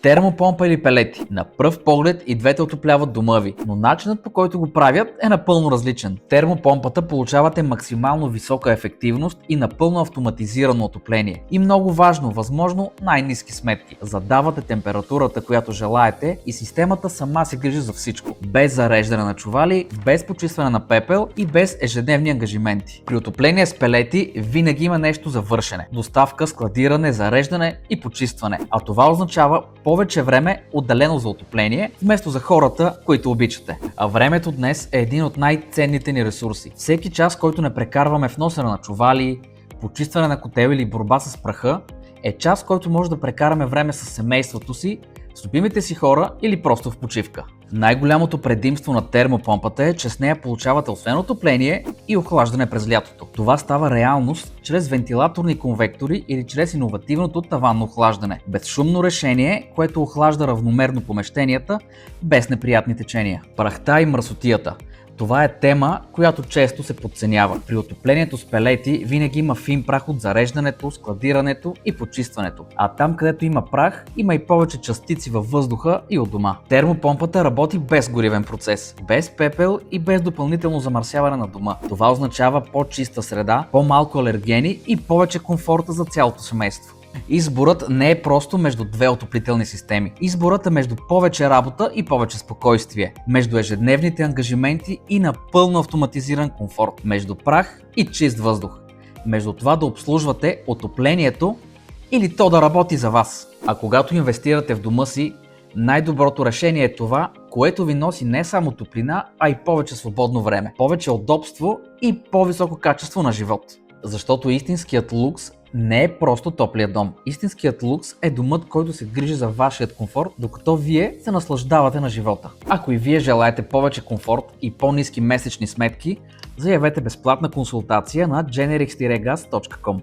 Термопомпа или пелети. На пръв поглед и двете отопляват дома ви, но начинът, по който го правят, е напълно различен. Термопомпата получавате максимално висока ефективност и напълно автоматизирано отопление. И много важно, възможно най-ниски сметки. Задавате температурата, която желаете, и системата сама се грижи за всичко. Без зареждане на чували, без почистване на пепел и без ежедневни ангажименти. При отопление с пелети винаги има нещо за вършене. Доставка, складиране, зареждане и почистване. А това означава повече време отделено за отопление, вместо за хората, които обичате. А времето днес е един от най-ценните ни ресурси. Всеки час, който не прекарваме в носене на чували, почистване на котел или борба с праха, е час, който може да прекараме време с семейството си, с любимите си хора или просто в почивка. Най-голямото предимство на термопомпата е, че с нея получавате освен отопление и охлаждане през лятото. Това става реалност чрез вентилаторни конвектори или чрез иновативното таванно охлаждане. Безшумно решение, което охлажда равномерно помещенията, без неприятни течения. Прахта и мръсотията. Това е тема, която често се подценява. При отоплението с пелети винаги има фин прах от зареждането, складирането и почистването. А там, където има прах, има и повече частици във въздуха и от дома. Термопомпата работи без горивен процес, без пепел и без допълнително замърсяване на дома. Това означава по-чиста среда, по-малко алергени и повече комфорта за цялото семейство. Изборът не е просто между две отоплителни системи. Изборът е между повече работа и повече спокойствие, между ежедневните ангажименти и напълно автоматизиран комфорт, между прах и чист въздух, между това да обслужвате отоплението или то да работи за вас. А когато инвестирате в дома си, най-доброто решение е това, което ви носи не само топлина, а и повече свободно време, повече удобство и по-високо качество на живот. Защото истинският лукс не е просто топлия дом. Истинският лукс е домът, който се грижи за вашият комфорт, докато вие се наслаждавате на живота. Ако и вие желаете повече комфорт и по-ниски месечни сметки, заявете безплатна консултация на generix-gas.com.